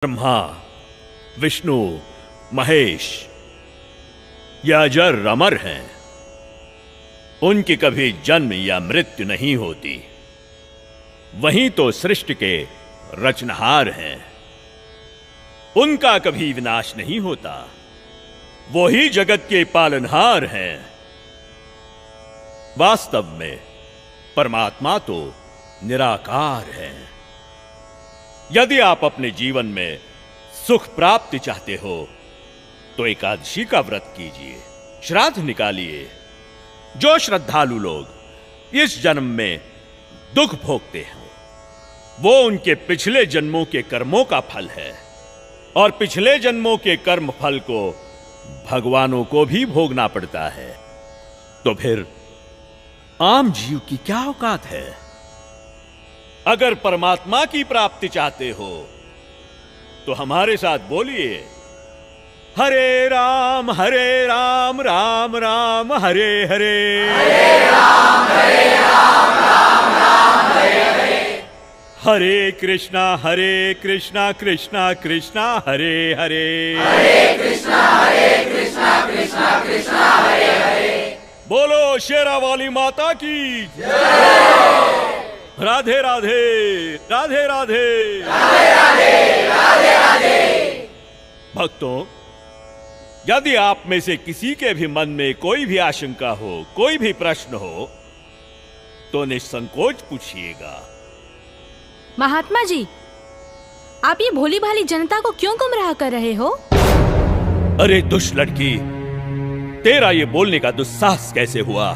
ब्रह्मा, विष्णु, महेश ये अजर अमर हैं। उनकी कभी जन्म या मृत्यु नहीं होती। वही तो सृष्टि के रचनहार हैं। उनका कभी विनाश नहीं होता। वो ही जगत के पालनहार हैं। वास्तव में परमात्मा तो निराकार है। यदि आप अपने जीवन में सुख प्राप्ति चाहते हो तो एकादशी का व्रत कीजिए, श्राद्ध निकालिए। जो श्रद्धालु लोग इस जन्म में दुख भोगते हैं वो उनके पिछले जन्मों के कर्मों का फल है, और पिछले जन्मों के कर्म फल को भगवानों को भी भोगना पड़ता है। तो फिर आम जीव की क्या औकात है? अगर परमात्मा की प्राप्ति चाहते हो तो हमारे साथ बोलिए, हरे राम राम राम हरे हरे, हरे राम राम राम हरे हरे, हरे कृष्णा कृष्णा कृष्णा हरे हरे, हरे कृष्णा कृष्णा कृष्णा हरे हरे। बोलो शेरा वाली माता की राधे राधे राधे राधे राधे राधे राधे राधे। भक्तों, यदि आप में से किसी के भी मन में कोई भी आशंका हो, कोई भी प्रश्न हो तो निसंकोच पूछिएगा। महात्मा जी, आप ये भोली भाली जनता को क्यों गुमराह कर रहे हो? अरे दुष्ट लड़की, तेरा ये बोलने का दुस्साहस कैसे हुआ?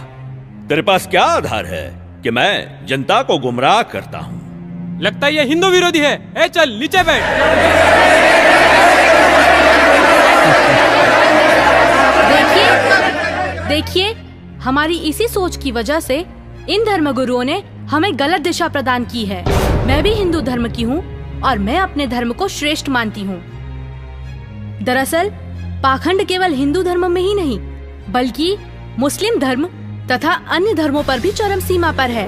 तेरे पास क्या आधार है कि मैं जनता को गुमराह करता हूँ? लगता है ये हिंदू विरोधी है। ए चल नीचे बैठ। देखिए, हमारी इसी सोच की वजह से इन धर्मगुरुओं ने हमें गलत दिशा प्रदान की है। मैं भी हिंदू धर्म की हूँ और मैं अपने धर्म को श्रेष्ठ मानती हूँ। दरअसल पाखंड केवल हिंदू धर्म में ही नहीं बल्कि मुस्लिम धर्म तथा अन्य धर्मों पर भी चरम सीमा पर है।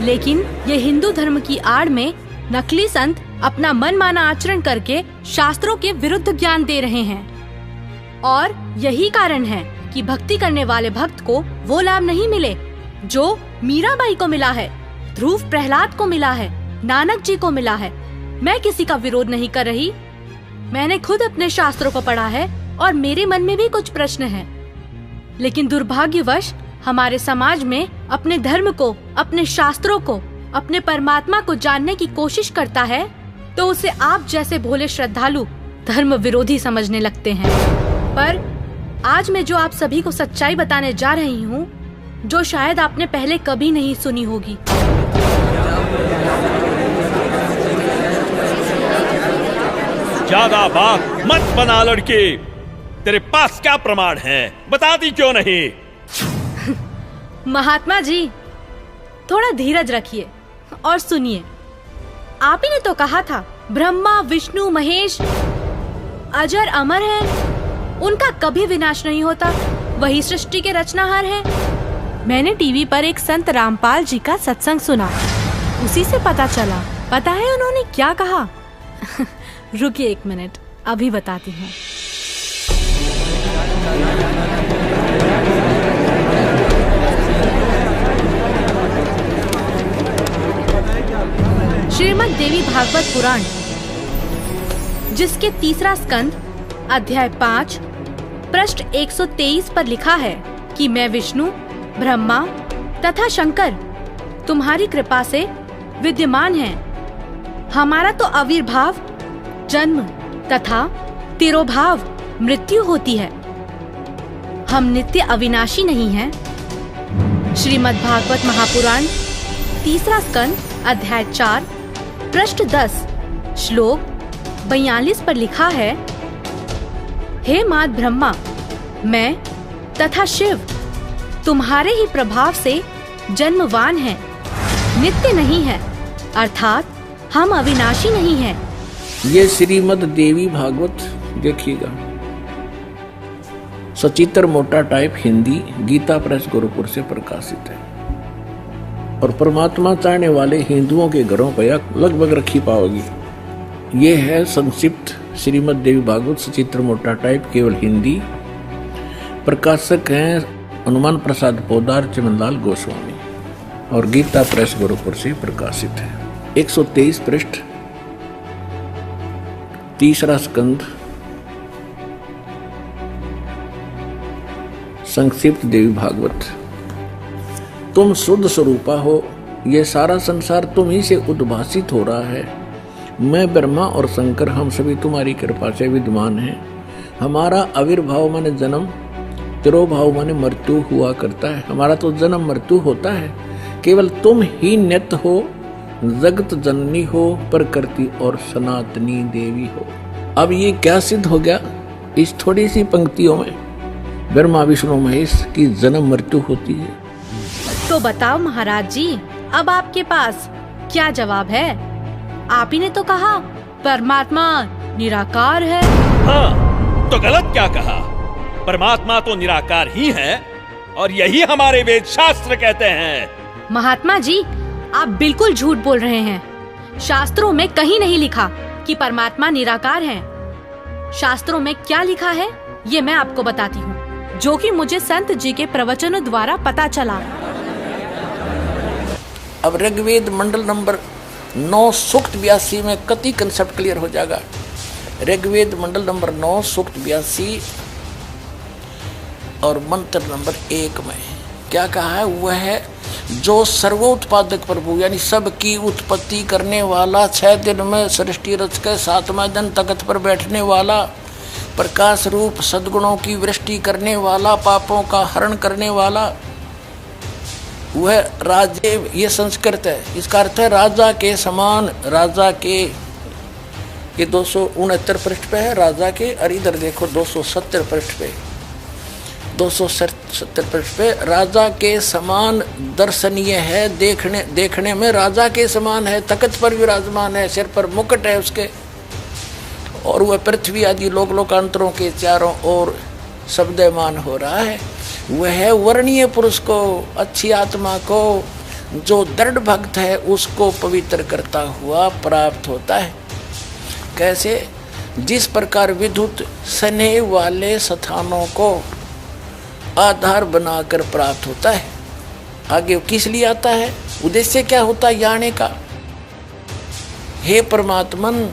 लेकिन ये हिंदू धर्म की आड़ में नकली संत अपना मनमाना आचरण करके शास्त्रों के विरुद्ध ज्ञान दे रहे हैं, और यही कारण है कि भक्ति करने वाले भक्त को वो लाभ नहीं मिले जो मीराबाई को मिला है, ध्रुव प्रहलाद को मिला है, नानक जी को मिला है। मैं किसी का विरोध नहीं कर रही। मैंने खुद अपने शास्त्रों को पढ़ा है और मेरे मन में भी कुछ प्रश्न हैं। लेकिन दुर्भाग्यवश हमारे समाज में अपने धर्म को, अपने शास्त्रों को, अपने परमात्मा को जानने की कोशिश करता है तो उसे आप जैसे भोले श्रद्धालु धर्म विरोधी समझने लगते हैं। पर आज मैं जो आप सभी को सच्चाई बताने जा रही हूँ, जो शायद आपने पहले कभी नहीं सुनी होगी। ज्यादा बात मत बना लड़के। तेरे पास क्या प्रमाण है? बताती क्यों नहीं? महात्मा जी, थोड़ा धीरज रखिए और सुनिए। आप ही ने तो कहा था ब्रह्मा, विष्णु, महेश अजर अमर हैं, उनका कभी विनाश नहीं होता, वही सृष्टि के रचनाहार हैं। मैंने टीवी पर एक संत रामपाल जी का सत्संग सुना, उसी से पता चला। पता है उन्होंने क्या कहा? रुकिए एक मिनट, अभी बताती हूँ। श्रीमद् देवी भागवत पुराण, जिसके तीसरा स्कंद अध्याय 5 पृष्ठ 123 पर लिखा है कि मैं विष्णु, ब्रह्मा तथा शंकर तुम्हारी कृपा से विद्यमान हैं। हमारा तो आविर्भाव, जन्म तथा तिरोभाव मृत्यु होती है। हम नित्य अविनाशी नहीं हैं। श्रीमद् भागवत महापुराण तीसरा स्कंद अध्याय 4 पृष्ठ 10 श्लोक 42 पर लिखा है, हे मात ब्रह्मा, मैं तथा शिव तुम्हारे ही प्रभाव से जन्मवान हैं, नित्य नहीं है, अर्थात हम अविनाशी नहीं हैं। ये श्रीमद् देवी भागवत देखिएगा, सचित्र मोटा टाइप हिंदी, गीता प्रेस गोरखपुर से प्रकाशित है। और परमात्मा चाहने वाले हिंदुओं के घरों पर लगभग रखी पाओगी। ये है संक्षिप्त श्रीमद् देवी भागवत सचित्र मोटा टाइप, केवल हिंदी। प्रकाशक हैं हनुमान प्रसाद पोदार, चमनलाल गोस्वामी, और गीता प्रेस गोरखपुर से प्रकाशित है। 123 पृष्ठ, तीसरा स्कंद, संक्षिप्त देवी भागवत। तुम शुद्ध स्वरूपा हो, ये सारा संसार तुम ही से उद्भासित हो रहा है। मैं ब्रह्मा और शंकर हम सभी तुम्हारी कृपा से विद्यमान हैं। हमारा आविर्भाव माने जन्म, तिरोभाव माने मृत्यु हुआ करता है। हमारा तो जन्म मृत्यु होता है, केवल तुम ही नित्य हो, जगत जननी हो, प्रकृति और सनातनी देवी हो। अब ये क्या सिद्ध हो गया इस थोड़ी सी पंक्तियों में? ब्रह्मा विष्णु महेश की जन्म मृत्यु होती है। तो बताओ महाराज जी, अब आपके पास क्या जवाब है? आप ही ने तो कहा परमात्मा निराकार है। हाँ, तो गलत क्या कहा? परमात्मा तो निराकार ही है, और यही हमारे वेद शास्त्र कहते हैं। महात्मा जी, आप बिल्कुल झूठ बोल रहे हैं। शास्त्रों में कहीं नहीं लिखा कि परमात्मा निराकार है। शास्त्रों में क्या लिखा है ये मैं आपको बताती हूँ, जो कि मुझे संत जी के प्रवचनों द्वारा पता चला। अब ऋग्वेद मंडल नंबर 9 सूक्त 82 में कति कंसेप्ट क्लियर हो जाएगा। ऋग्वेद मंडल नंबर 9 सूक्त 82 और मंत्र नंबर 1 में क्या कहा है? वह है जो सर्वोत्पादक प्रभु, यानी सबकी उत्पत्ति करने वाला, 6 दिन में सृष्टि रच के 7वां दिन तख्त पर बैठने वाला, प्रकाश रूप सद्गुणों की वृष्टि करने वाला, पापों का हरण करने वाला, वह राजे, ये संस्कृत है, इसका अर्थ है राजा के समान। राजा के, ये 269 पृष्ठ पे है राजा के, और इधर देखो 270 पृष्ठ पे, 270 पृष्ठ पे राजा के समान दर्शनीय है, देखने में राजा के समान है, तख्त पर विराजमान है, सिर पर मुकुट है उसके, और वह पृथ्वी आदि लोकांतरों के चारों ओर शब्दमान हो रहा है। वह वर्णीय पुरुष को, अच्छी आत्मा को, जो दृढ़ भक्त है उसको पवित्र करता हुआ प्राप्त होता है। कैसे? जिस प्रकार विद्युत स्नेह वाले स्थानों को आधार बनाकर प्राप्त होता है। आगे किस लिए आता है? उद्देश्य क्या होता है आने का? हे परमात्मन,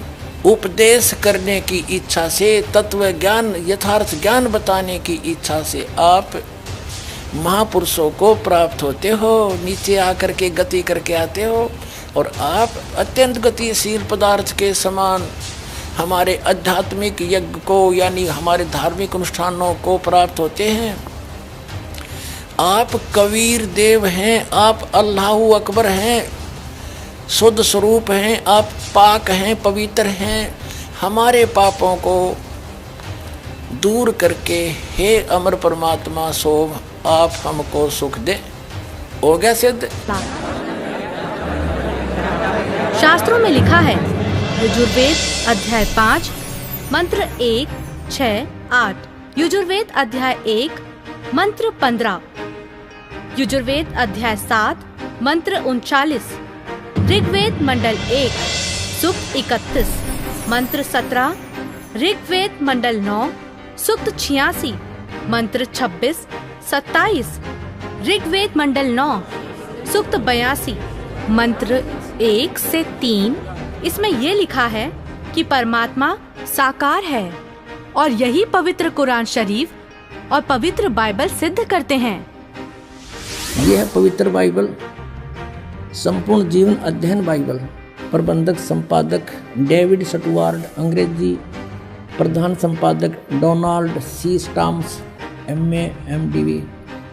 उपदेश करने की इच्छा से, तत्व ज्ञान, यथार्थ ज्ञान बताने की इच्छा से आप महापुरुषों को प्राप्त होते हो, नीचे आकर के गति करके आते हो, और आप अत्यंत गतिशील पदार्थ के समान हमारे आध्यात्मिक यज्ञ को, यानी हमारे धार्मिक अनुष्ठानों को प्राप्त होते हैं। आप कबीर देव हैं, आप अल्लाहु अकबर हैं, शुद्ध स्वरूप हैं, आप पाक हैं, पवित्र हैं। हमारे पापों को दूर करके हे अमर परमात्मा सोम, आप हमको सुख दे। हो गया सिद्ध। शास्त्रों में लिखा है, यजुर्वेद अध्याय 5 मंत्र 1, 6, 8, यजुर्वेद अध्याय 1 मंत्र 15, यजुर्वेद अध्याय 7 मंत्र 39, ऋग्वेद मंडल 1 सूक्त 31 मंत्र 17, ऋग्वेद मंडल 9 सूक्त 86 मंत्र 26, 27, ऋग्वेद मंडल 9 सूक्त 82 मंत्र 1 से 3। इसमें ये लिखा है कि परमात्मा साकार है, और यही पवित्र कुरान शरीफ और पवित्र बाइबल सिद्ध करते हैं। यह है पवित्र बाइबल, संपूर्ण जीवन अध्ययन बाइबल। प्रबंधक संपादक डेविड स्टुअर्ट, अंग्रेजी प्रधान संपादक Donald C Stamps, MA MDV,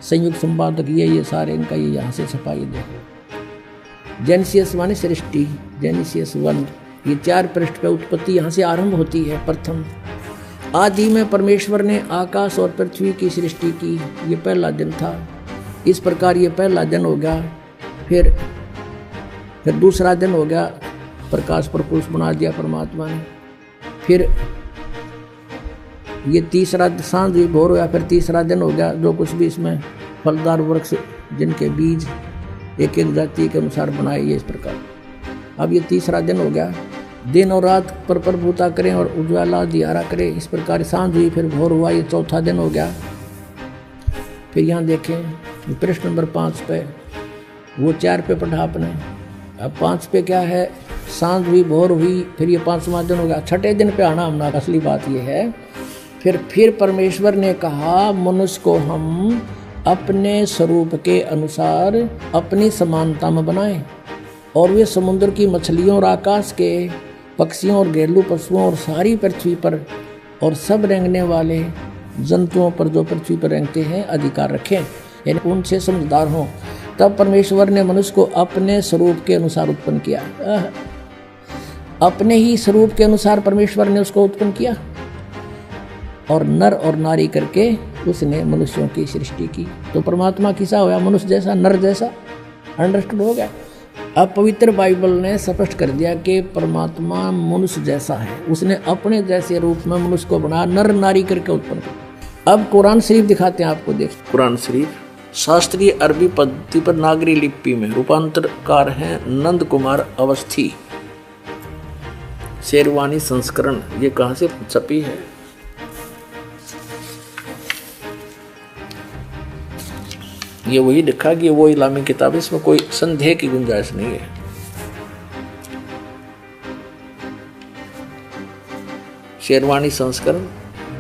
संयुक्त संपादक ये सारे इनका ये यहाँ से छपाई देखो। जेनेसिस माने सृष्टि, जेनेसिस 1, ये 4 पृष्ठ पे उत्पत्ति यहाँ से आरंभ होती है। प्रथम आदि में परमेश्वर ने आकाश और पृथ्वी की सृष्टि की, ये पहला दिन था। इस प्रकार ये पहला दिन हो गया। फिर दूसरा दिन हो गया, प्रकाश पर पुरुष बना दिया परमात्मा ने। फिर ये तीसरा सांझ भोर हो गया, फिर तीसरा दिन हो गया। जो कुछ भी इसमें फलदार वृक्ष जिनके बीज एक एक जाति के अनुसार बनाए, ये इस प्रकार। अब ये तीसरा दिन हो गया। दिन और रात पर प्रभुता करें और उज्ज्वला दियारा करें। इस प्रकार सांझ हुई, फिर भोर हुआ, ये चौथा दिन हो गया। फिर यहाँ देखें प्रश्न नंबर 5 पे, वो 4 पे पढ़ा आपने, अब 5 पे क्या है, सांझ हुई भोर हुई, फिर ये 5वां दिन हो गया। छठे दिन पे आना हमने, असली बात ये है। फिर परमेश्वर ने कहा मनुष्य को हम अपने स्वरूप के अनुसार अपनी समानता में बनाएं, और वे समुद्र की मछलियों और आकाश के पक्षियों और घरेलू पशुओं और सारी पृथ्वी पर और सब रेंगने वाले जंतुओं पर जो पृथ्वी पर रेंगते हैं अधिकार रखें, यानी उनसे समझदार हों। तब परमेश्वर ने मनुष्य को अपने स्वरूप के अनुसार उत्पन्न किया। अपने ही स्वरूप के अनुसार परमेश्वर ने उसको उत्पन्न किया, और नर और नारी करके उसने मनुष्यों की सृष्टि की। तो परमात्मा किसा होया, मनुष्य जैसा, नर जैसा। अंडरस्टूड हो गया। अब पवित्र बाइबल ने स्पष्ट कर दिया कि परमात्मा मनुष्य जैसा है, उसने अपने जैसे रूप में मनुष्य को बनाया, नर नारी करके उत्पन्न किया। अब कुरान शरीफ दिखाते हैं आपको, देख कुरान शरीफ शास्त्रीय अरबी पद्धति पर नागरी लिपि में रूपांतरकार हैं नंद कुमार अवस्थी, शेरवानी संस्करण। ये कहाँ से छपी है? ये वही लिखा कि वो इस्लामी किताब, इसमें कोई संदेह की गुंजाइश नहीं है। शेरवानी संस्करण,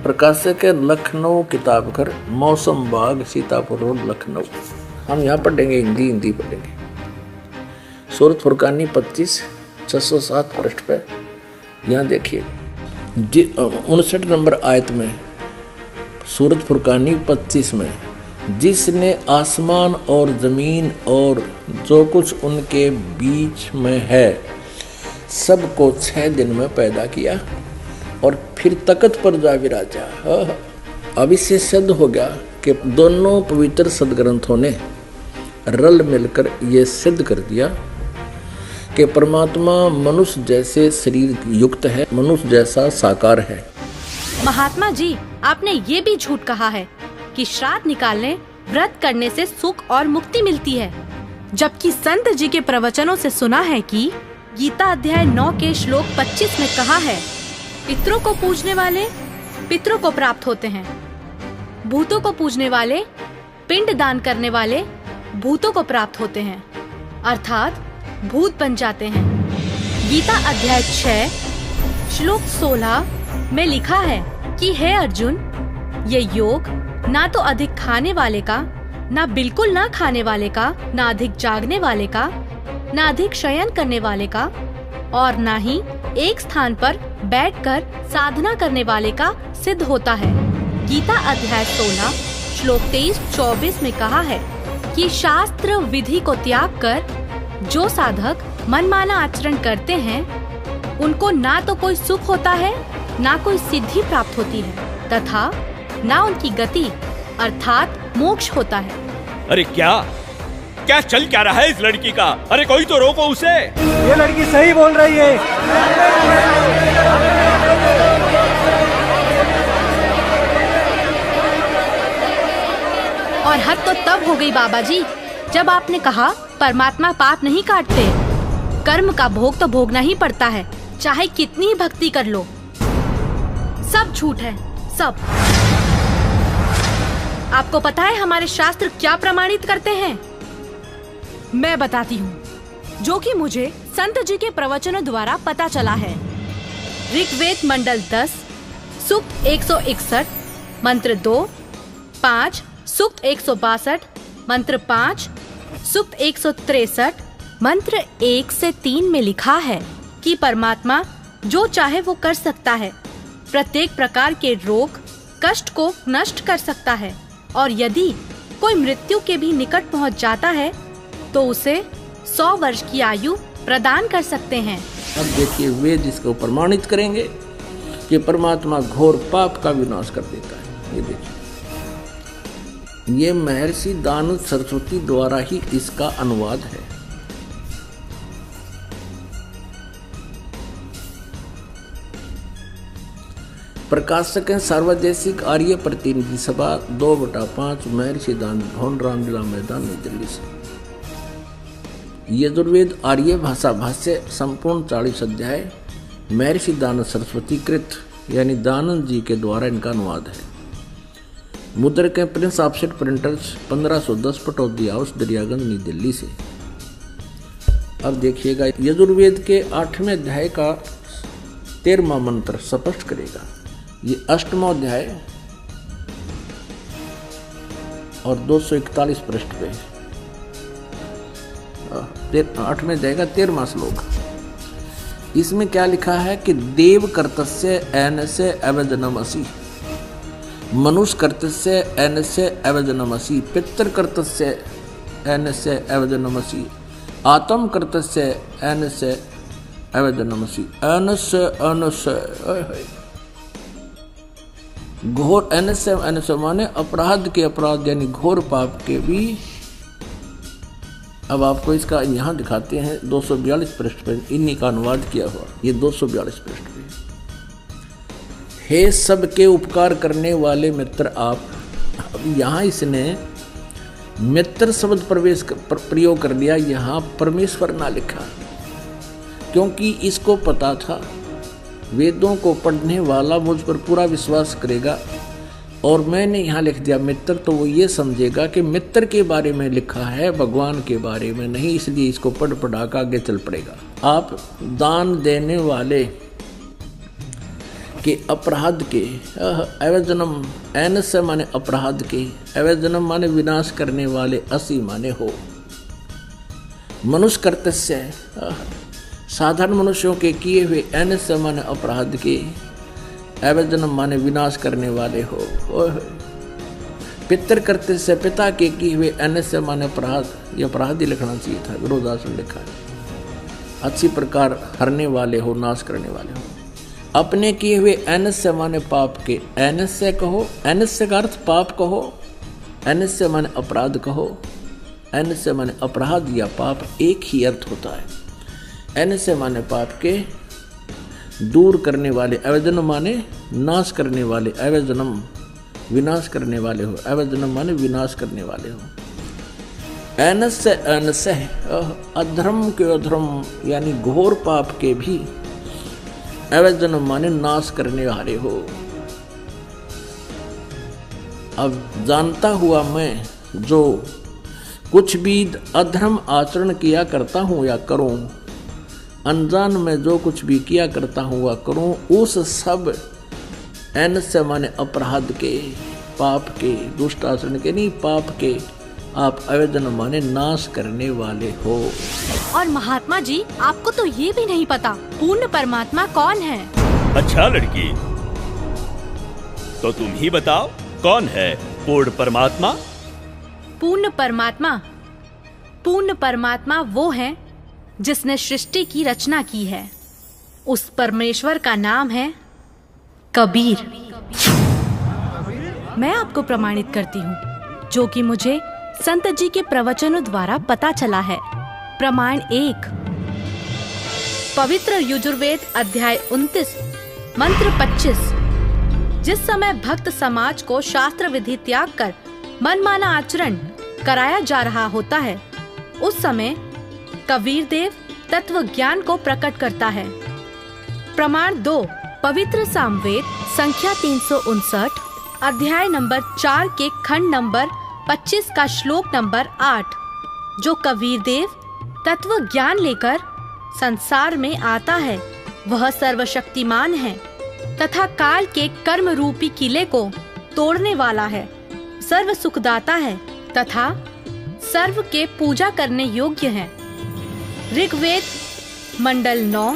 प्रकाशक है लखनऊ किताब घर, मौसम बाग, सीतापुर रोड, लखनऊ। हम यहाँ पढ़ेंगे, हिंदी पढ़ेंगे। सूरत फुरकानी 25 607 पृष्ठ पे यहाँ देखिए 59 नंबर आयत में, सूरत फुरकानी 25 में, जिसने आसमान और जमीन और जो कुछ उनके बीच में है सबको 6 दिन में पैदा किया और फिर तख्त पर जा विराजा। अब इससे सिद्ध हो गया कि दोनों पवित्र सदग्रंथों ने रल मिलकर ये सिद्ध कर दिया कि परमात्मा मनुष्य जैसे शरीर युक्त है, मनुष्य जैसा साकार है। महात्मा जी, आपने ये भी झूठ कहा है कि श्राद्ध निकालने, व्रत करने से सुख और मुक्ति मिलती है, जबकि संत जी के प्रवचनों से सुना है कि गीता अध्याय 9 के श्लोक 25 में कहा है, पितरों को पूजने वाले पितरों को प्राप्त होते हैं, भूतों को पूजने वाले, पिंड दान करने वाले भूतों को प्राप्त होते हैं, अर्थात भूत बन जाते हैं। गीता अध्याय 6 श्लोक 16 में लिखा है कि हे अर्जुन, ये योग ना तो अधिक खाने वाले का, ना बिल्कुल ना खाने वाले का, ना अधिक जागने वाले का, ना अधिक शयन करने वाले का, और ना ही एक स्थान पर बैठकर साधना करने वाले का सिद्ध होता है। गीता अध्याय 16 श्लोक 23-24 में कहा है कि शास्त्र विधि को त्याग कर जो साधक मनमाना आचरण करते हैं, उनको ना तो कोई सुख होता है, ना कोई सिद्धि प्राप्त होती है, तथा ना उनकी गति अर्थात मोक्ष होता है। अरे क्या चल क्या रहा है इस लड़की का? अरे कोई तो रोको उसे। ये लड़की सही बोल रही है। और हद तो तब हो गई बाबा जी, जब आपने कहा परमात्मा पाप नहीं काटते, कर्म का भोग तो भोगना ही पड़ता है, चाहे कितनी ही भक्ति कर लो। सब झूठ है, सब। आपको पता है हमारे शास्त्र क्या प्रमाणित करते हैं? मैं बताती हूँ, जो कि मुझे संत जी के प्रवचनों द्वारा पता चला है। ऋग्वेद मंडल 10 सूक्त 161 मंत्र 2, 5 सूक्त 162 मंत्र 5, सूक्त 163 मंत्र 1 से 3 में लिखा है कि परमात्मा जो चाहे वो कर सकता है, प्रत्येक प्रकार के रोग कष्ट को नष्ट कर सकता है, और यदि कोई मृत्यु के भी निकट पहुंच जाता है तो उसे 100 वर्ष की आयु प्रदान कर सकते हैं। अब देखिए वेद इसको प्रमाणित करेंगे कि परमात्मा घोर पाप का विनाश कर देता है। ये देखिए, ये महर्षि दानु सरस्वती द्वारा ही इसका अनुवाद है। प्रकाशक हैं सर्वदेशिक आर्य प्रतिनिधि सभा 2/5 महर्षि दान भवन रामलीला मैदान नई दिल्ली से। यजुर्वेद आर्य भाषा भाष्य संपूर्ण 40 अध्याय महर्षि दानंद सरस्वती कृत यानी दानंद जी के द्वारा इनका अनुवाद है। मुद्रक है Prince offset printers 1510 Pataudi house Daryaganj नई दिल्ली से। अब देखिएगा यजुर्वेद के 8वें अध्याय का 13वां मंत्र स्पष्ट करेगा। ये 8वां अध्याय और 241 पृष्ठ पे 8वें अध्याय का 13वां श्लोक। इसमें क्या लिखा है कि देव कर्तस्य एनस्य अवजनमसि, मनुष्य कर्तस्य एनस्य अवजनमसि, पितृ कर्तस्य एनस्य अवजनमसि, आत्म कर्तस्य एनस्य अवजनमसि। एनस्य एनस्य घोर एनस्य एनस्य माने अपराध के अपराध यानी घोर पाप के भी। अब आपको इसका यहाँ दिखाते हैं 242 पृष्ठ पर इन्हीं का अनुवाद किया हुआ। ये 242 पृष्ठ पे। हे सबके उपकार करने वाले मित्र आप। अब यहाँ इसने मित्र शब्द प्रयोग कर दिया, यहाँ परमेश्वर ना लिखा, क्योंकि इसको पता था वेदों को पढ़ने वाला मुझ पर पूरा विश्वास करेगा, और मैंने यहाँ लिख दिया मित्र, तो वो ये समझेगा कि मित्र के बारे में लिखा है, भगवान के बारे में नहीं, इसलिए इसको पढ़ पढ़ा कर आगे चल पड़ेगा। आप दान देने वाले के अपराध के अवजनम, एनस्य माने अपराध के, अवजनम माने विनाश करने वाले, असी माने हो, मनुष्य कर्तस्य साधारण मनुष्यों के किए हुए, एनस्य माने अपराध के, अवजनम माने विनाश करने वाले हो, पितृ कर्तस्य पिता के किए हुए, एनस्य माने अपराध, ये अपराध ही लिखना चाहिए था, विरोधासन लिखा है, अच्छी प्रकार हरने वाले हो, नाश करने वाले हो। अपने किए हुए एनस्य माने पाप के, एनस्य कहो, एनस्य का अर्थ पाप कहो, एनस्य माने अपराध कहो, एनस्य माने अपराध या पाप एक ही अर्थ होता है। एनस्य माने पाप के दूर करने वाले, अवजनम माने नाश करने वाले, अवजनम विनाश करने वाले हो, अवजनम माने विनाश करने वाले हो। एनस्य एनस्य अधर्म के अधर्म यानी घोर पाप के भी, अवजनम माने नाश करने वाले हो। अब जानता हुआ मैं जो कुछ भी अधर्म आचरण किया करता हूँ या करूँ, अनजान में जो कुछ भी किया करता हूँ वह करूँ, उस सब एनस्य माने अपराध के, पाप के, दुष्ट आचरण के नहीं, पाप के आप अवजनम माने नाश करने वाले हो। और महात्मा जी, आपको तो ये भी नहीं पता पूर्ण परमात्मा कौन है। अच्छा लड़की, तो तुम ही बताओ कौन है पूर्ण परमात्मा? पूर्ण परमात्मा, पूर्ण परमात्मा वो है जिसने सृष्टि की रचना की है। उस परमेश्वर का नाम है कबीर। मैं आपको प्रमाणित करती हूँ, जो कि मुझे संत जी के प्रवचनों द्वारा पता चला है। प्रमाण 1, पवित्र यजुर्वेद अध्याय 29 मंत्र 25। जिस समय भक्त समाज को शास्त्र विधि त्याग कर मनमाना आचरण कराया जा रहा होता है, उस समय कबीर देव तत्व ज्ञान को प्रकट करता है। प्रमाण 2, पवित्र सामवेद संख्या 359 अध्याय नंबर 4 के खंड नंबर 25 का श्लोक नंबर 8, जो कबीर देव तत्व ज्ञान लेकर संसार में आता है, वह सर्वशक्तिमान है तथा काल के कर्म रूपी किले को तोड़ने वाला है, सर्व सुखदाता है तथा सर्व के पूजा करने योग्य है। ऋग्वेद मंडल 9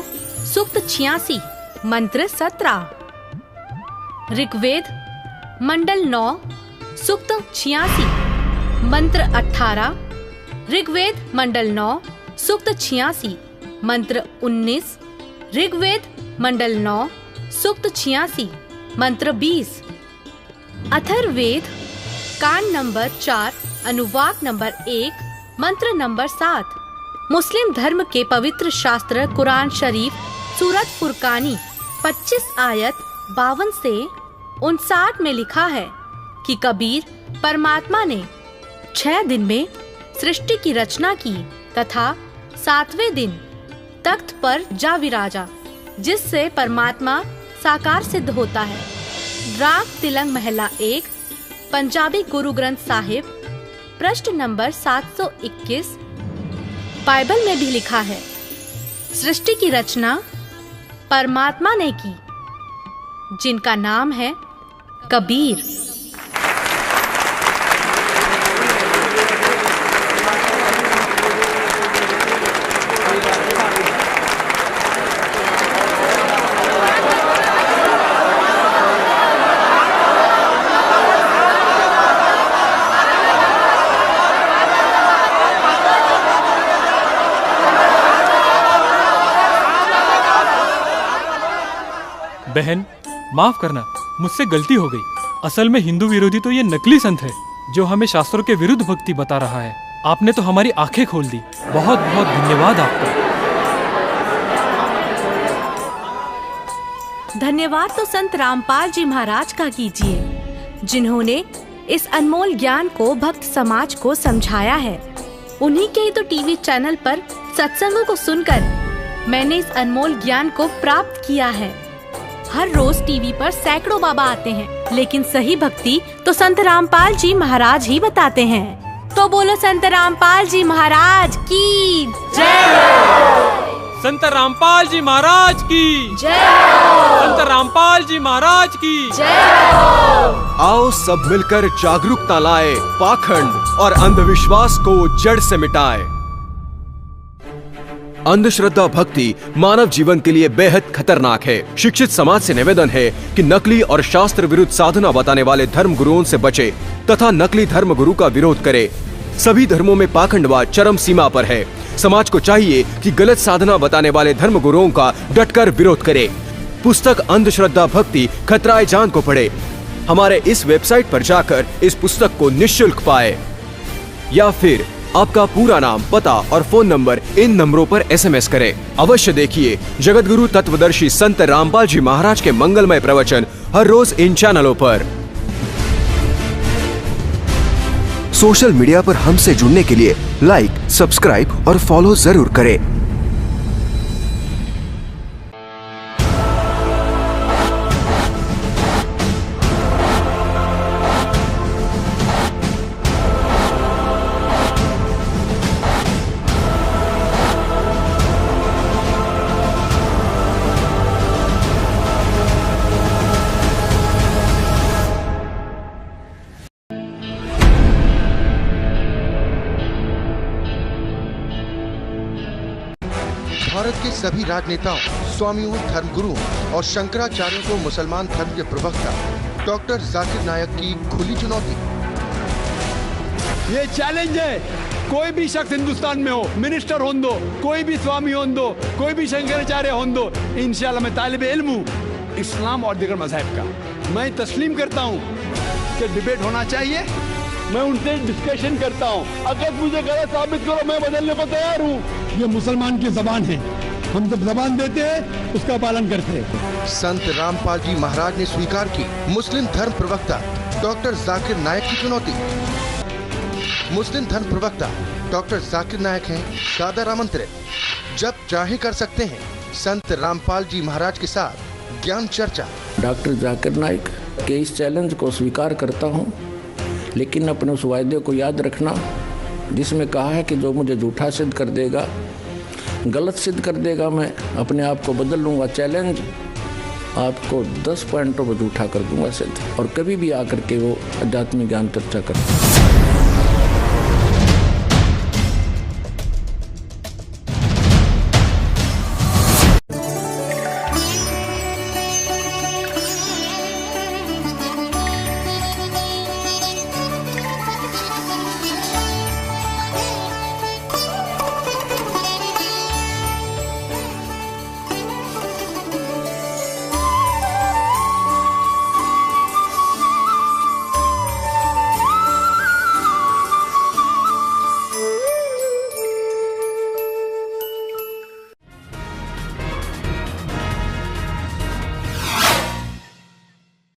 सूक्त 86 मंत्र 17। ऋग्वेद मंडल 9 सूक्त 86 मंत्र 18। ऋग्वेद मंडल 9 सूक्त 86 मंत्र 19। ऋग्वेद मंडल 9 सूक्त 86 मंत्र 20। अथर्ववेद कांड नंबर 4 अनुवाक नंबर 1 मंत्र नंबर 7। मुस्लिम धर्म के पवित्र शास्त्र कुरान शरीफ सूरत फुरकानी 25 आयत 52 से 59 में लिखा है कि कबीर परमात्मा ने 6 दिन में सृष्टि की रचना की तथा 7वें दिन तख्त पर जा विराजा। जिससे परमात्मा साकार सिद्ध होता है। राग तिलंग महला 1, पंजाबी गुरु ग्रंथ साहिब, पृष्ठ नंबर 721। बाइबल में भी लिखा है, सृष्टि की रचना परमात्मा ने की, जिनका नाम है कबीर। बहन, माफ करना, मुझसे गलती हो गई। असल में हिंदू विरोधी तो ये नकली संत है जो हमें शास्त्रों के विरुद्ध भक्ति बता रहा है। आपने तो हमारी आंखें खोल दी। बहुत बहुत धन्यवाद आपका। धन्यवाद तो संत रामपाल जी महाराज का कीजिए, जिन्होंने इस अनमोल ज्ञान को भक्त समाज को समझाया है। उन्हीं के ही तो टीवी चैनल पर सत्संगों को सुनकर मैंने इस अनमोल ज्ञान को प्राप्त किया है। हर रोज टीवी पर सैकड़ों बाबा आते हैं, लेकिन सही भक्ति तो संत रामपाल जी महाराज ही बताते हैं। तो बोलो संत रामपाल जी महाराज की जय। संत रामपाल जी महाराज की जय। संत रामपाल जी महाराज की जय। आओ सब मिलकर जागरूकता लाए, पाखंड और अंधविश्वास को जड़ से मिटाए। अंधश्रद्धा भक्ति मानव जीवन के लिए बेहद खतरनाक है। शिक्षित समाज से निवेदन है कि नकली और शास्त्र विरुद्ध साधना बताने वाले धर्म गुरुओं से बचे तथा नकली धर्म गुरु का विरोध करे। सभी धर्मों में पाखंडवाद चरम सीमा पर है। समाज को चाहिए कि गलत साधना बताने वाले धर्म गुरुओं का डटकर विरोध करे। पुस्तक अंधश्रद्धा भक्ति खतराए जान को पढ़े। हमारे इस वेबसाइट पर जाकर इस पुस्तक को निःशुल्क पाए, या फिर आपका पूरा नाम, पता और फोन नंबर इन नंबरों पर SMS करें। अवश्य देखिए जगतगुरु तत्वदर्शी संत रामपाल जी महाराज के मंगलमय प्रवचन हर रोज इन चैनलों पर। सोशल मीडिया पर हमसे जुड़ने के लिए लाइक, सब्सक्राइब और फॉलो जरूर करें। भारत के सभी राजनेताओं, स्वामियों, धर्मगुरुओं और शंकराचार्यों को मुसलमान धर्म के प्रवक्ता डॉक्टर जाकिर नायक की खुली चुनौती। ये चैलेंज है, कोई भी शख्स हिंदुस्तान में हो, मिनिस्टर हों दो, कोई भी स्वामी हों दो, कोई भी शंकराचार्य हों दो, इंशाल्लाह मैं तालिब इल्म हूँ इस्लाम और दीगर मज़हब का। मैं तस्लीम करता हूँ कि डिबेट होना चाहिए, मैं उनसे डिस्कशन करता हूँ। अगर मुझे गलत साबित करो, मैं बदलने को तैयार हूँ। ये मुसलमान की जबान है, हम जब जबान देते हैं उसका पालन करते हैं। संत रामपाल जी महाराज ने स्वीकार की मुस्लिम धर्म प्रवक्ता डॉक्टर जाकिर नायक की चुनौती। मुस्लिम धर्म प्रवक्ता डॉक्टर जाकिर नायक हैं दादा आमंत्रित, जब चाहे कर सकते हैं संत रामपाल जी महाराज के साथ ज्ञान चर्चा। डॉक्टर जाकिर नायक के इस चैलेंज को स्वीकार करता हूँ, लेकिन अपने उस वायदे को याद रखना जिसमें कहा है कि जो मुझे झूठा सिद्ध कर देगा, गलत सिद्ध कर देगा, मैं अपने आप को बदल लूँगा। चैलेंज, आपको 10 पॉइंटों पर झूठा कर दूंगा सिद्ध, और कभी भी आकर के वो अध्यात्मिक ज्ञान चर्चा कर